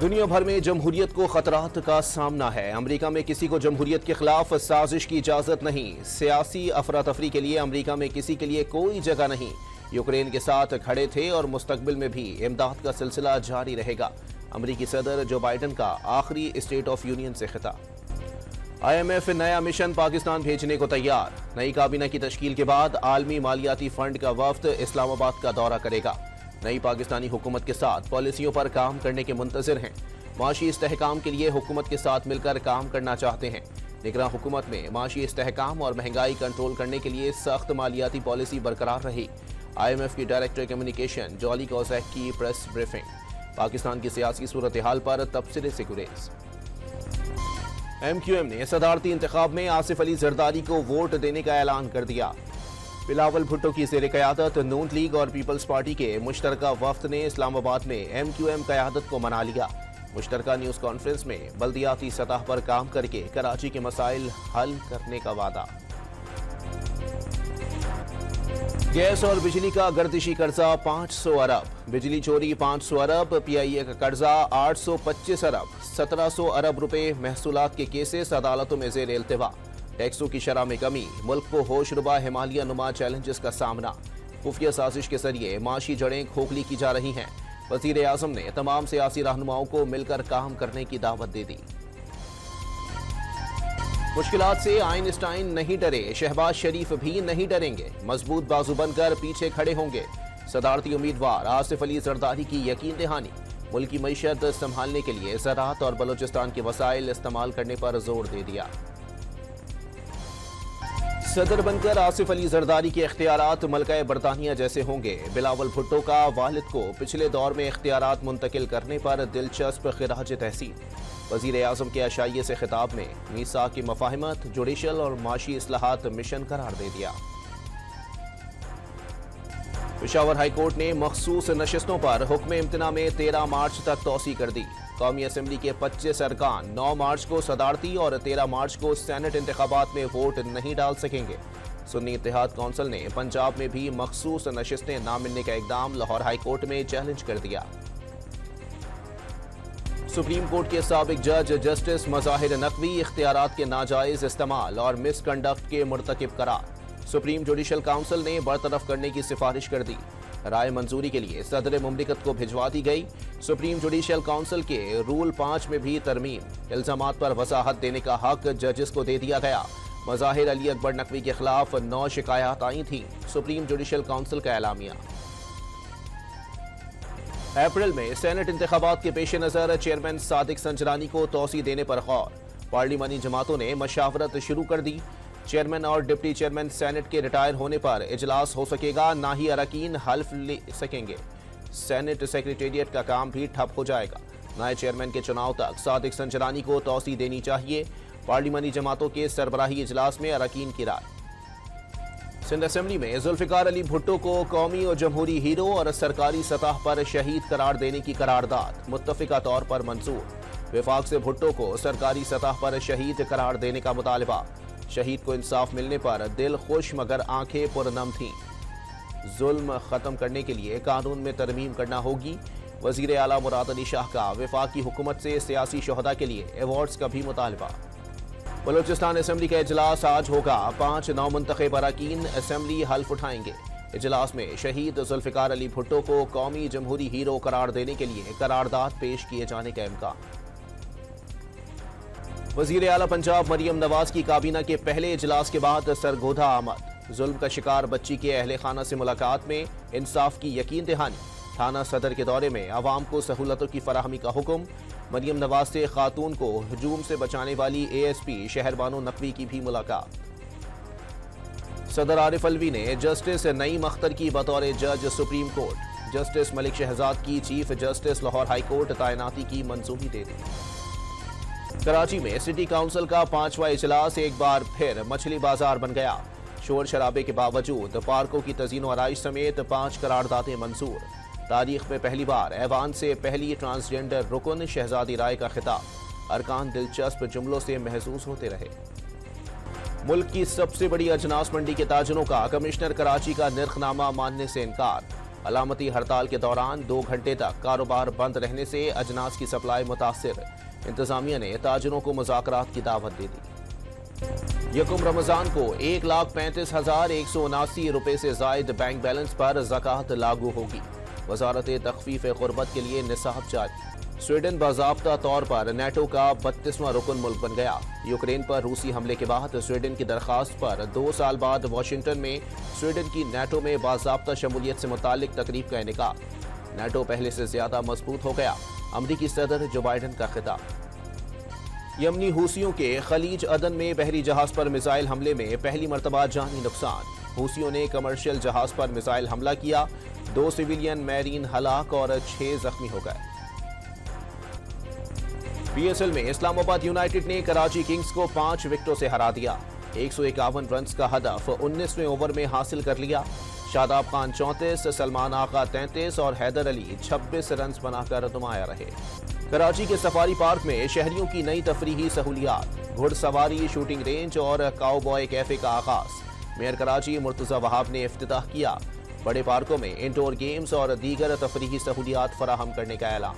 दुनिया भर में जमहूरियत को खतरात का सामना है। अमेरिका में किसी को जमहूरियत के खिलाफ साजिश की इजाजत नहीं। सियासी अफरा तफरी के लिए अमेरिका में किसी के लिए कोई जगह नहीं। यूक्रेन के साथ खड़े थे और मुस्तकबिल में भी इमदाद का सिलसिला जारी रहेगा। अमेरिकी सदर जो बाइडन का आखिरी स्टेट ऑफ यूनियन से खिताब। IMF नया मिशन पाकिस्तान भेजने को तैयार। नई काबीना की तश्कील के बाद आलमी मालियाती फंड का वफ्द इस्लामाबाद का दौरा करेगा। नई पाकिस्तानी हुकूमत के साथ पॉलिसियों पर काम करने के मुंतज़िर हैं। माशी इस्तेहकाम के लिए हुकूमत के साथ मिलकर काम करना चाहते हैं। निगरान हुकूमत में माशी इस्तेहकाम और महंगाई कंट्रोल करने के लिए सख्त मालियाती पॉलिसी बरकरार रही। IMF की डायरेक्टर कम्युनिकेशन जॉली कोजैक की प्रेस ब्रीफिंग। पाकिस्तान की सियासी सूरत हाल पर तबसरे से गुरेज। MQM ने सदारती इंतखाब में आसिफ अली जरदारी को वोट देने का ऐलान कर दिया। बिलावल भुट्टो की ज़ेर क़यादत नून लीग और पीपल्स पार्टी के मुश्तरका वफ्द ने इस्लामाबाद में MQM क़यादत को मना लिया। मुश्तरका न्यूज़ कॉन्फ्रेंस में बल्दियाती सतह पर काम करके कराची के मसाइल हल करने का वादा। गैस और बिजली का गर्दिशी कर्जा 500 अरब, बिजली चोरी 500 अरब, PIA का कर्जा 825 अरब, 1700 अरब रुपए महसूलात के केसेस अदालतों में ज़ेर इल्तिवा। टैक्सों की शरह में कमी, मुल्क को होशरुबा हिमालय नुमा चैलेंजेस का सामना। खुफिया साजिश के जरिए माशी जड़ें खोखली की जा रही हैं। वज़ीर आज़म ने तमाम सियासी रहनुमाओं को मिलकर काम करने की दावत दे दी। मुश्किलात से आइंस्टाइन नहीं डरे, शहबाज शरीफ भी नहीं डरेंगे। मजबूत बाजू बनकर पीछे खड़े होंगे। सदारती उम्मीदवार आसिफ अली जरदारी की यकीन दहानी। मुल्क की मईशत संभालने के लिए ज़राअत और बलोचिस्तान के वसाइल इस्तेमाल करने पर जोर दे दिया। सदर बनकर आसिफ अली जरदारी के इख्तियारात मलका बरतानिया जैसे होंगे। बिलावल भुट्टो का वालिद को पिछले दौर में इख्तियारात मुंतकिल करने पर दिलचस्प खिराज तहसीन। वज़ीर आज़म के अशाइये से खिताब में मीसा की मफाहिमत, जुडिशल और माशी इस्लाहात मिशन करार दे दिया। पेशावर हाई कोर्ट ने मखसूस नशिस्तों पर हुक्म इम्तना में 13 मार्च तक तोसी कर दी। कौमी असम्बली के 25 अरकान 9 मार्च को सदारती और 13 मार्च को सेनेट इंतखाबात में वोट नहीं डाल सकेंगे। सुन्नी इत्तेहाद कौंसिल ने पंजाब में भी मखसूस नशिस्तें न मिलने का इकदाम लाहौर हाई कोर्ट में चैलेंज कर दिया। सुप्रीम कोर्ट के साबिक जज जस्टिस मज़ाहिर नकवी इख्तियारात के नाजायज इस्तेमाल और मिसकंडक्ट के मुर्तकिब करार। सुप्रीम जुडिशल काउंसिल ने बरतरफ करने की सिफारिश कर दी। राय मंजूरी के लिए सदर मुमलिकत को भिजवा दी गई। सुप्रीम जुडिशल काउंसिल के रूल 5 में भी तरमीम। इल्जामात पर वजाहत देने का हक जजेस को दे दिया गया। मज़ाहिर अली अकबर नकवी के खिलाफ 9 शिकायत आई थीं। सुप्रीम जुडिशल काउंसिल का एलामिया। अप्रैल में सेनेट इंतखाबात के पेश नज़र चेयरमैन सादिक संजरानी को तोसी देने पर गौर। पार्लिमानी जमातों ने मशावरत शुरू कर दी। चेयरमैन और डिप्टी चेयरमैन सेनेट के रिटायर होने पर इजलास हो सकेगा, ना ही अरकान हल्फ ले सकेंगे। सेनेट सेक्रेटेरिएट का काम भी ठप हो जाएगा। नए चेयरमैन के चुनाव तक सादिक संजरानी को तोसी देनी चाहिए। पार्लिमानी जमातों के सरबराही इजलास में अरकान की राय। सिंध असेंबली में जुल्फिकार अली भुट्टो को कौमी और जमहूरी हीरो और सरकारी सतह पर शहीद करार देने की करारदाद मुत्तफिका तौर पर मंजूर। विफाक से भुट्टो को सरकारी सतह पर शहीद करार देने का मुतालबा। शहीद को इंसाफ मिलने पर दिल खुश मगर आंखें पुरनम थीं। जुल्म खत्म करने के लिए कानून में तरमीम करना होगी। वजीर आला मुराद अली शाह का वफाकी हुकूमत से सियासी शोहदा के लिए अवार्ड्स का भी मुतालबा। बलोचिस्तान असेंबली का इजलास आज होगा। 5 नौमुंतखब अरकान असेंबली हल्फ उठाएंगे। इजलास में शहीद जुल्फिकार अली भुट्टो को कौमी जमहूरी हीरो करार देने के लिए करारदाद पेश किए जाने का इम्कान। वजीर आला पंजाब मरियम नवाज की काबीना के पहले इजलास के बाद सरगोधा आमद। जुल्म का शिकार बच्ची के अहले खाना से मुलाकात में इंसाफ की यकीन दहानी। थाना सदर के दौरे में आवाम को सहूलतों की फराहमी का हुक्म। मरियम नवाज से खातून को हजूम से बचाने वाली ASP शहरबानो नकवी की भी मुलाकात। सदर आरिफ अलवी ने जस्टिस नईम अख्तर की बतौर जज supreme court, justice Malik Shahzad की chief justice Lahore high court तैनाती की मंजूरी दे दी। कराची में सिटी काउंसिल का 5वां इजलास एक बार फिर मछली बाजार बन गया। शोर शराबे के बावजूद पार्कों की तज़ीन आराइश समेत 5 करारदादें मंजूर। तारीख में पहली बार ऐवान से पहली ट्रांसजेंडर रुकन शहजादी राय का खिताब। अरकान दिलचस्प जुमलों से महसूस होते रहे। मुल्क की सबसे बड़ी अजनास मंडी के ताजरों का कमिश्नर कराची का निर्खनामा मानने से इनकार। अलामती हड़ताल के दौरान 2 घंटे तक कारोबार बंद रहने से अजनास की सप्लाई मुतासिर। इंतजामिया ने ताजिरों को मुज़ाकरात की दावत दे दी। यकुम रमजान को 1,35,179 रुपए से जायद बैंक बैलेंस पर ज़कात लागू होगी। वजारत तखफीफ गुर्बत के लिए निसाब जारी। स्वीडन बाज़ाब्ता तौर पर नेटो का 32वां रुकन मुल्क बन गया। यूक्रेन पर रूसी हमले के बाद स्वीडन की दरखास्त पर 2 साल बाद वाशिंगटन में स्वीडन की नेटो में बाज़ाब्ता शमूलियत से मुतालिक तकरीब का इनेकाद। नेटो पहले से ज्यादा मजबूत हो गया। अमरीकी सदर जो बाइडन का खिताब। यमनी हूसियों के खलीज अदन में बहरी जहाज पर मिसाइल हमले में पहली मरतबा जानी नुकसान। हूसियों ने कमर्शियल जहाज पर मिसाइल हमला किया। 2 सिविलियन मैरीन हलाक और 6 जख्मी हो गए। पीएसएल में इस्लामाबाद यूनाइटेड ने कराची किंग्स को 5 विकेटों से हरा दिया। 151 रन का हदफ 19वें ओवर में हासिल कर लिया। शादाब खान 34, सलमान आगा 33 और हैदर अली 26 रन बनाकर नुमाया रहे। कराची के सफारी पार्क में शहरियों की नई तफरीही सहूलियात, घुड़सवारी, शूटिंग रेंज और काउबॉय कैफे का आगाज। मेयर कराची मुर्तजा वहाब ने इफ्तिताह किया। बड़े पार्कों में इंडोर गेम्स और दीगर तफरीही सहूलियात फराहम करने का ऐलान।